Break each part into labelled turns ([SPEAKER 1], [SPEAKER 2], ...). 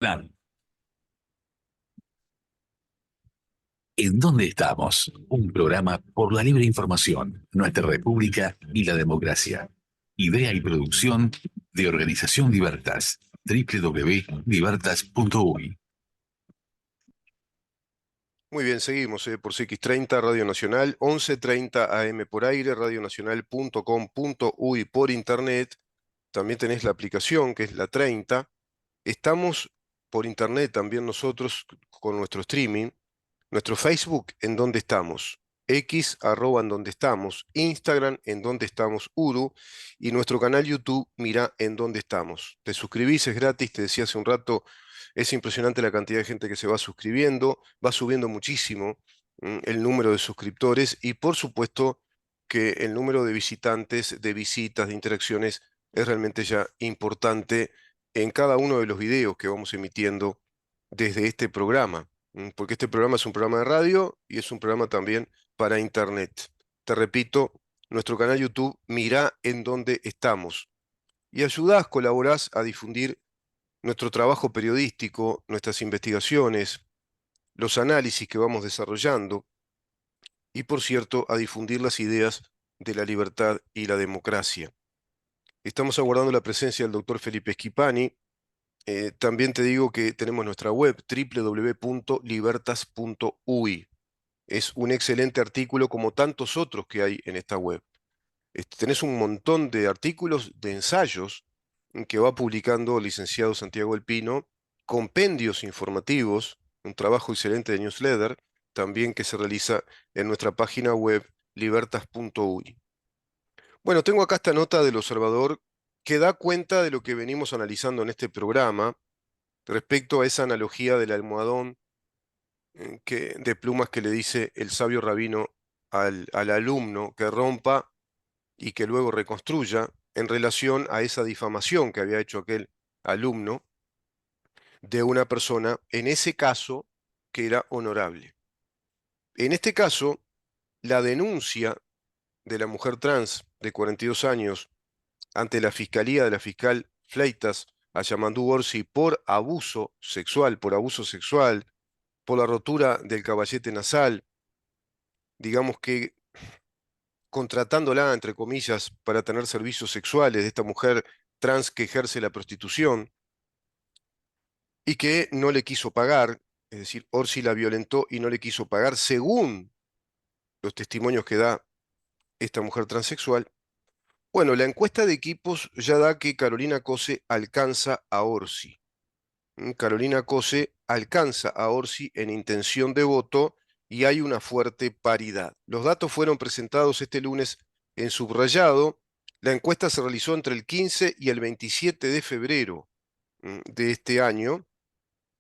[SPEAKER 1] Plan. ¿En dónde estamos? Un programa por la libre información, nuestra república y la democracia. Idea y producción de Organización Libertas. www.libertas.uy.
[SPEAKER 2] Muy bien, seguimos por CX30 Radio Nacional, 11:30 AM por aire, radionacional.com.uy por internet. También tenés la aplicación que es la 30. Estamos por internet también nosotros con nuestro streaming. Nuestro Facebook, en donde estamos. X, arroba en donde estamos. Instagram, en donde estamos, Uru. Y nuestro canal YouTube, mira en donde estamos. Te suscribís, es gratis, te decía hace un rato, es impresionante la cantidad de gente que se va suscribiendo, va subiendo muchísimo el número de suscriptores y por supuesto que el número de visitantes, de visitas, de interacciones es realmente ya importante en cada uno de los videos que vamos emitiendo desde este programa. Porque este programa es un programa de radio y es un programa también para internet. Te repito, nuestro canal YouTube, mira en dónde estamos. Y ayudás, colaborás a difundir nuestro trabajo periodístico, nuestras investigaciones, los análisis que vamos desarrollando y, por cierto, a difundir las ideas de la libertad y la democracia. Estamos aguardando la presencia del doctor Felipe Schipani. También te digo que tenemos nuestra web www.libertas.uy. Es un excelente artículo como tantos otros que hay en esta web. Tenés un montón de artículos, de ensayos que va publicando el licenciado Santiago El Pino, compendios informativos, un trabajo excelente de newsletter, también que se realiza en nuestra página web libertas.uy. Bueno, tengo acá esta nota del Observador que da cuenta de lo que venimos analizando en este programa respecto a esa analogía del almohadón de plumas que le dice el sabio rabino al alumno que rompa y que luego reconstruya en relación a esa difamación que había hecho aquel alumno de una persona, en ese caso, que era honorable. En este caso, la denuncia de la mujer trans de 42 años ante la fiscalía de la fiscal Fleitas a Yamandu Orsi por abuso sexual, por la rotura del caballete nasal, digamos que contratándola, entre comillas, para tener servicios sexuales de esta mujer trans que ejerce la prostitución y que no le quiso pagar, es decir, Orsi la violentó y no le quiso pagar, según los testimonios que da esta mujer transexual. Bueno, la encuesta de equipos ya da que Carolina Cose alcanza a Orsi. Carolina Cose alcanza a Orsi en intención de voto y hay una fuerte paridad. Los datos fueron presentados este lunes en subrayado. La encuesta se realizó entre el 15 y el 27 de febrero de este año.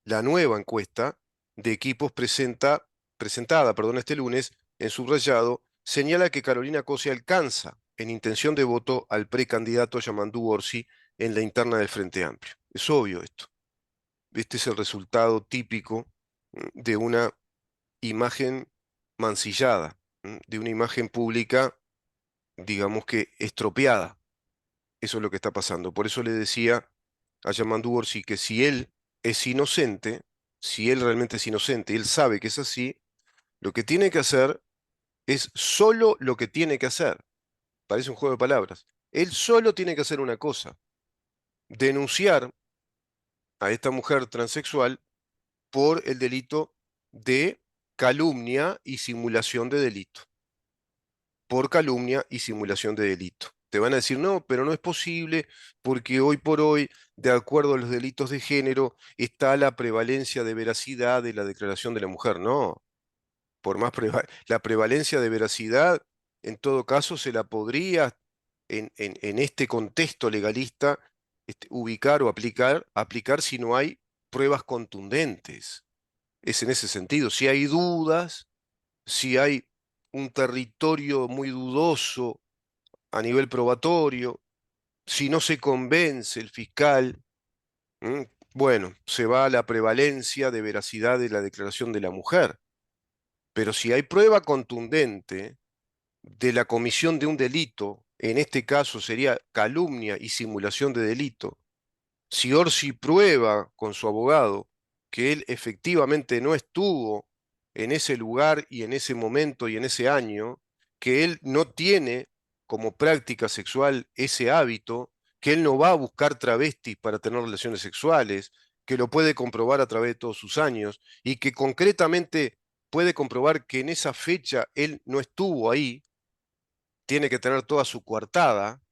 [SPEAKER 2] La nueva encuesta de equipos presentada, este lunes en subrayado, señala que Carolina Cose alcanza en intención de voto al precandidato Yamandu Orsi en la interna del Frente Amplio. Es obvio esto. Este es el resultado típico de una imagen mancillada, de una imagen pública, digamos que estropeada. Eso es lo que está pasando. Por eso le decía a Yamandu Orsi que si él es inocente, si él realmente es inocente y él sabe que es así, lo que tiene que hacer es solo lo que tiene que hacer. Parece un juego de palabras. Él solo tiene que hacer una cosa, denunciar a esta mujer transexual por el delito de calumnia y simulación de delito. Por calumnia y simulación de delito. Te van a decir, no, pero no es posible porque hoy por hoy, de acuerdo a los delitos de género, está la prevalencia de veracidad de la declaración de la mujer. No, por más la prevalencia de veracidad, en todo caso, se la podría, en este contexto legalista, ubicar o aplicar si no hay pruebas contundentes. Es en ese sentido. Si hay dudas, si hay un territorio muy dudoso a nivel probatorio, si no se convence el fiscal, ¿m? Bueno, se va a la prevalencia de veracidad de la declaración de la mujer. Pero si hay prueba contundente de la comisión de un delito, en este caso sería calumnia y simulación de delito, Si Orsi prueba con su abogado que él efectivamente no estuvo en ese lugar y en ese momento y en ese año, que él no tiene como práctica sexual ese hábito, que él no va a buscar travestis para tener relaciones sexuales, que lo puede comprobar a través de todos sus años y que concretamente puede comprobar que en esa fecha él no estuvo ahí, tiene que tener toda su coartada,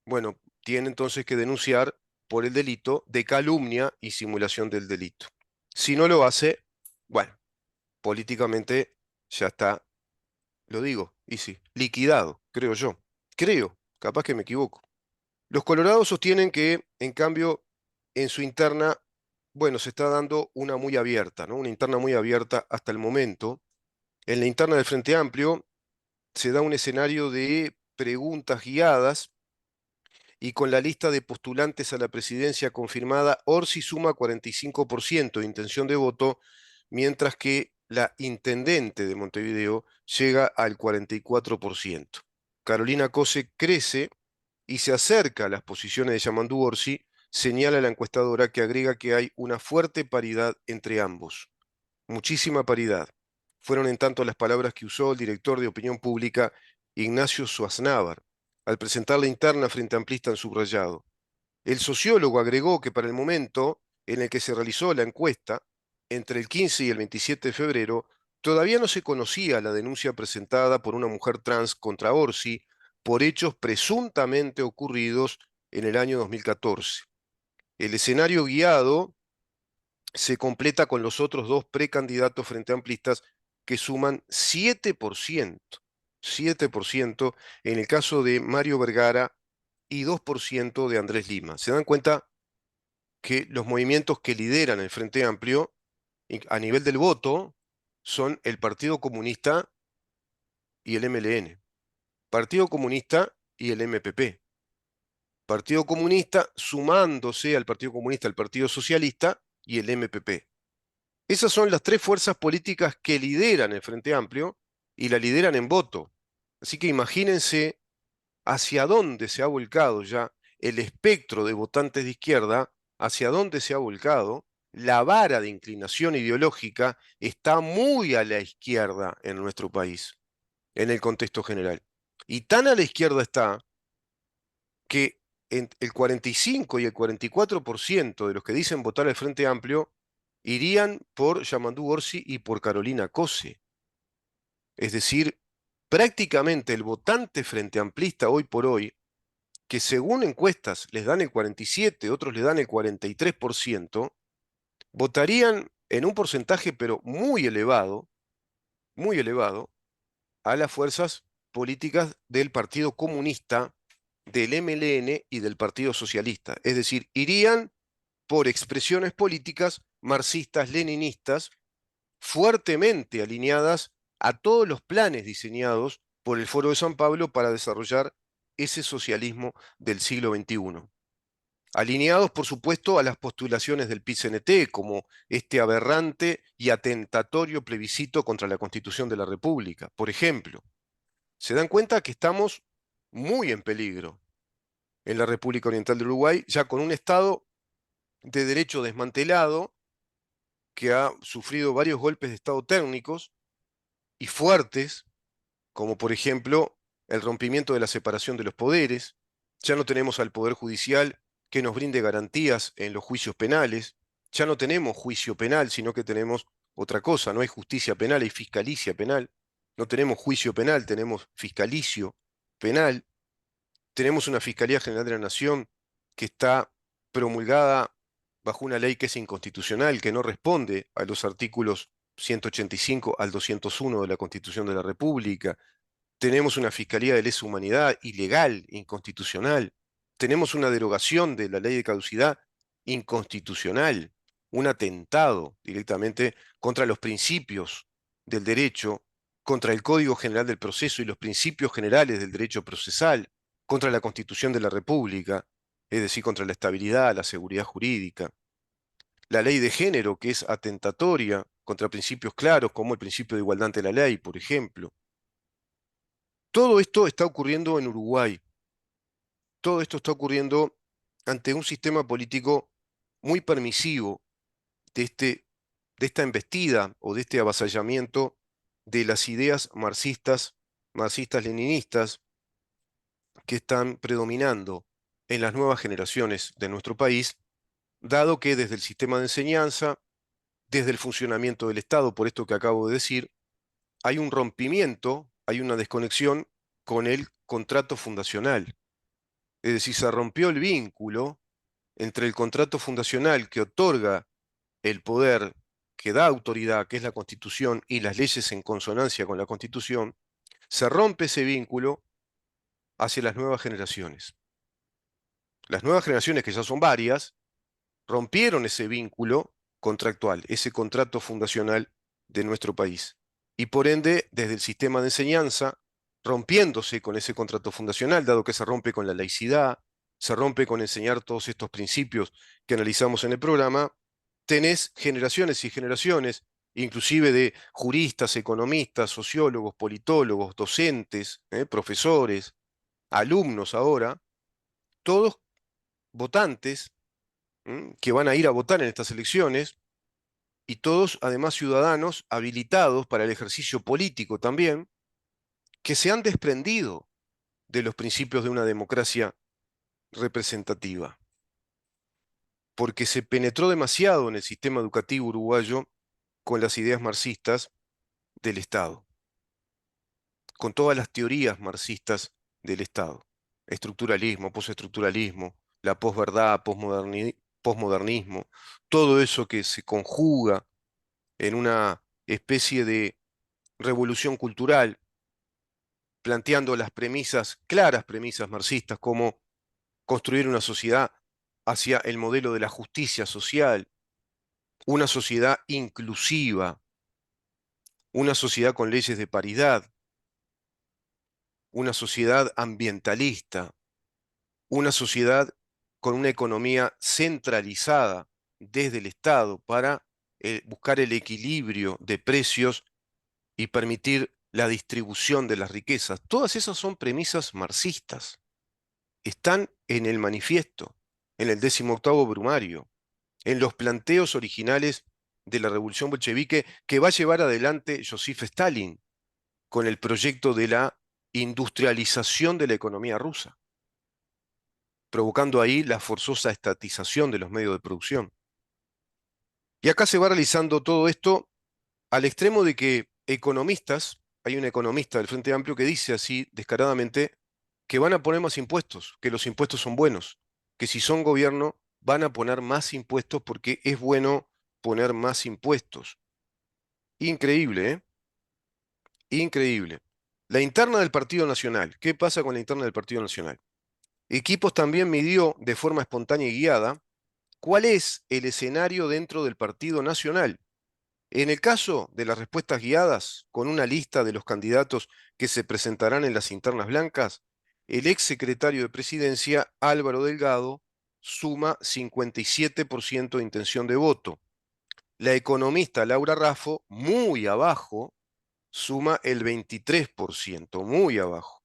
[SPEAKER 2] bueno, tiene entonces que denunciar por el delito de calumnia y simulación del delito. Si no lo hace, bueno, políticamente ya está, lo digo, y sí, liquidado, creo yo. Creo, capaz que me equivoco. Los colorados sostienen que, en cambio, en su interna, bueno, se está dando una muy abierta, ¿no? Una interna muy abierta hasta el momento. En la interna del Frente Amplio se da un escenario de preguntas guiadas y con la lista de postulantes a la presidencia confirmada, Orsi suma 45% de intención de voto, mientras que la intendente de Montevideo llega al 44%. Carolina Cose crece y se acerca a las posiciones de Yamandú Orsi, señala la encuestadora que agrega que hay una fuerte paridad entre ambos. Muchísima paridad. Fueron en tanto las palabras que usó el director de Opinión Pública, Ignacio Suaznavar, al presentar la interna frente amplista en subrayado. El sociólogo agregó que para el momento en el que se realizó la encuesta, entre el 15 y el 27 de febrero, todavía no se conocía la denuncia presentada por una mujer trans contra Orsi por hechos presuntamente ocurridos en el año 2014. El escenario guiado se completa con los otros dos precandidatos frente amplistas que suman 7%, 7% en el caso de Mario Vergara y 2% de Andrés Lima. ¿Se dan cuenta que los movimientos que lideran el Frente Amplio a nivel del voto son el Partido Comunista y el MLN, Partido Comunista y el MPP, Partido Comunista sumándose al Partido Comunista, al Partido Socialista y el MPP? Esas son las tres fuerzas políticas que lideran el Frente Amplio y la lideran en voto. Así que imagínense hacia dónde se ha volcado ya el espectro de votantes de izquierda, hacia dónde se ha volcado. La vara de inclinación ideológica está muy a la izquierda en nuestro país, en el contexto general. Y tan a la izquierda está que el 45 y el 44% de los que dicen votar al Frente Amplio irían por Yamandú Orsi y por Carolina Cose. Es decir, prácticamente el votante frente amplista hoy por hoy, que según encuestas les dan el 47, otros le dan el 43%, votarían en un porcentaje pero muy elevado, a las fuerzas políticas del Partido Comunista, del MLN y del Partido Socialista. Es decir, irían por expresiones políticas marxistas, leninistas, fuertemente alineadas a todos los planes diseñados por el Foro de San Pablo para desarrollar ese socialismo del siglo XXI. Alineados, por supuesto, a las postulaciones del PIT-CNT, como este aberrante y atentatorio plebiscito contra la Constitución de la República. Por ejemplo, se dan cuenta que estamos muy en peligro en la República Oriental del Uruguay, ya con un Estado de derecho desmantelado, que ha sufrido varios golpes de Estado técnicos y fuertes, como por ejemplo el rompimiento de la separación de los poderes. Ya no tenemos al Poder Judicial que nos brinde garantías en los juicios penales. Ya no tenemos juicio penal, sino que tenemos otra cosa. No hay justicia penal, hay fiscalicia penal. No tenemos juicio penal, tenemos fiscalicio penal. Tenemos una Fiscalía General de la Nación que está promulgada bajo una ley que es inconstitucional, que no responde a los artículos 185 al 201 de la Constitución de la República. Tenemos una Fiscalía de Lesa Humanidad ilegal, inconstitucional. Tenemos una derogación de la ley de caducidad inconstitucional, un atentado directamente contra los principios del derecho, contra el Código General del Proceso y los principios generales del derecho procesal, contra la Constitución de la República, es decir, contra la estabilidad, la seguridad jurídica. La ley de género, que es atentatoria contra principios claros como el principio de igualdad ante la ley, por ejemplo. Todo esto está ocurriendo en Uruguay. Todo esto está ocurriendo ante un sistema político muy permisivo de esta embestida o de este avasallamiento de las ideas marxistas, marxistas-leninistas que están predominando en las nuevas generaciones de nuestro país, dado que desde el sistema de enseñanza, desde el funcionamiento del Estado, por esto que acabo de decir, hay un rompimiento, hay una desconexión con el contrato fundacional. Es decir, se rompió el vínculo entre el contrato fundacional que otorga el poder, que da autoridad, que es la Constitución, y las leyes en consonancia con la Constitución, se rompe ese vínculo hacia las nuevas generaciones. Las nuevas generaciones, que ya son varias, rompieron ese vínculo contractual, ese contrato fundacional de nuestro país. Y por ende, desde el sistema de enseñanza, rompiéndose con ese contrato fundacional, dado que se rompe con la laicidad, se rompe con enseñar todos estos principios que analizamos en el programa, tenés generaciones y generaciones, inclusive de juristas, economistas, sociólogos, politólogos, docentes, profesores, alumnos ahora, todos votantes que van a ir a votar en estas elecciones y todos además ciudadanos habilitados para el ejercicio político también, que se han desprendido de los principios de una democracia representativa, porque se penetró demasiado en el sistema educativo uruguayo con las ideas marxistas del Estado, con todas las teorías marxistas del Estado, estructuralismo, postestructuralismo, la posverdad, posmodernismo, todo eso que se conjuga en una especie de revolución cultural, planteando las premisas, claras premisas marxistas, como construir una sociedad hacia el modelo de la justicia social, una sociedad inclusiva, una sociedad con leyes de paridad, una sociedad ambientalista, una sociedad con una economía centralizada desde el Estado para buscar el equilibrio de precios y permitir la distribución de las riquezas. Todas esas son premisas marxistas. Están en el manifiesto, en el 18º Brumario, en los planteos originales de la revolución bolchevique que va a llevar adelante Joseph Stalin con el proyecto de la industrialización de la economía rusa, provocando ahí la forzosa estatización de los medios de producción. Y acá se va realizando todo esto al extremo de que economistas, hay un economista del Frente Amplio que dice así descaradamente que van a poner más impuestos, que los impuestos son buenos, que si son gobierno van a poner más impuestos porque es bueno poner más impuestos. Increíble, ¿eh? Increíble. La interna del Partido Nacional. ¿Qué pasa con la interna del Partido Nacional? Equipos también midió de forma espontánea y guiada cuál es el escenario dentro del Partido Nacional. En el caso de las respuestas guiadas, con una lista de los candidatos que se presentarán en las internas blancas, el ex secretario de Presidencia, Álvaro Delgado, suma 57% de intención de voto. La economista Laura Raffo, muy abajo, suma el 23%, muy abajo.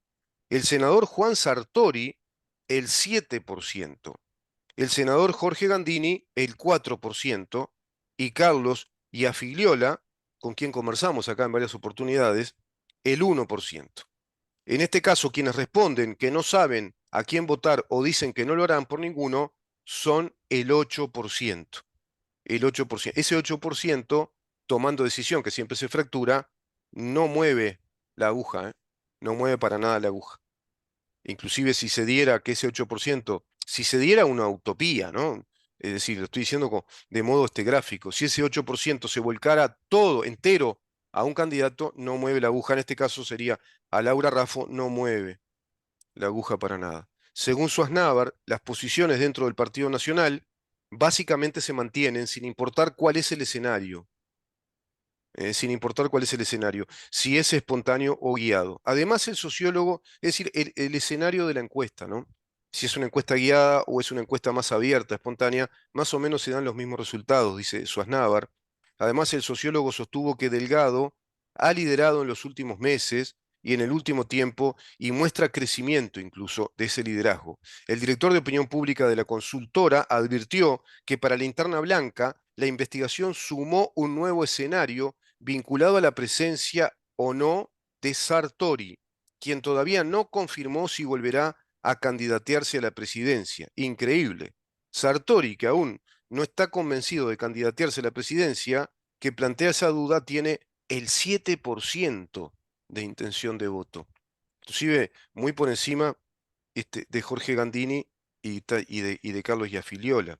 [SPEAKER 2] El senador Juan Sartori, el 7%. El senador Jorge Gandini, el 4%, y Carlos Iafigliola, con quien conversamos acá en varias oportunidades, el 1%. En este caso, quienes responden que no saben a quién votar o dicen que no lo harán por ninguno, son el 8%. El 8%. Ese 8%, tomando decisión, que siempre se fractura, no mueve la aguja, ¿eh? No mueve para nada la aguja. Inclusive si se diera que ese 8%, si se diera una utopía, ¿no? Es decir, lo estoy diciendo de modo gráfico, si ese 8% se volcara todo, entero, a un candidato, no mueve la aguja. En este caso sería a Laura Raffo, no mueve la aguja para nada. Según Suaznávar, las posiciones dentro del Partido Nacional básicamente se mantienen sin importar cuál es el escenario, sin importar cuál es el escenario, si es espontáneo o guiado. Además, el sociólogo, es decir, el escenario de la encuesta, ¿no? Si es una encuesta guiada o es una encuesta más abierta, espontánea, más o menos se dan los mismos resultados, dice Suaznávar. Además, el sociólogo sostuvo que Delgado ha liderado en los últimos meses y en el último tiempo, y muestra crecimiento incluso de ese liderazgo. El director de opinión pública de la consultora advirtió que para Linterna Blanca, la investigación sumó un nuevo escenario vinculado a la presencia o no de Sartori, quien todavía no confirmó si volverá a candidatearse a la presidencia. Increíble. Sartori, que aún no está convencido de candidatearse a la presidencia, que plantea esa duda, tiene el 7% de intención de voto. Inclusive muy por encima de Jorge Gandini y de Carlos Giafiliola.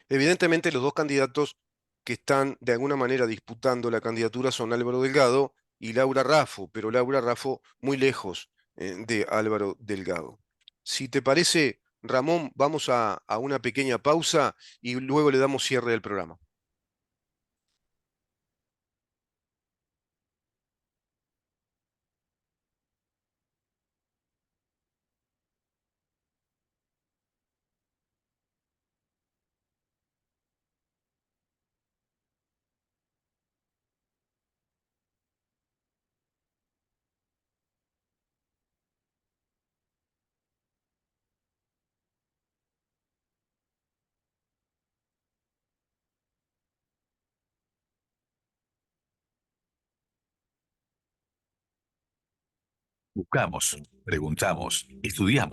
[SPEAKER 2] Evidentemente los dos candidatos que están de alguna manera disputando la candidatura son Álvaro Delgado y Laura Raffo, pero Laura Raffo muy lejos de Álvaro Delgado. Si te parece, Ramón, vamos a una pequeña pausa y luego le damos cierre al programa.
[SPEAKER 1] Buscamos, preguntamos, estudiamos.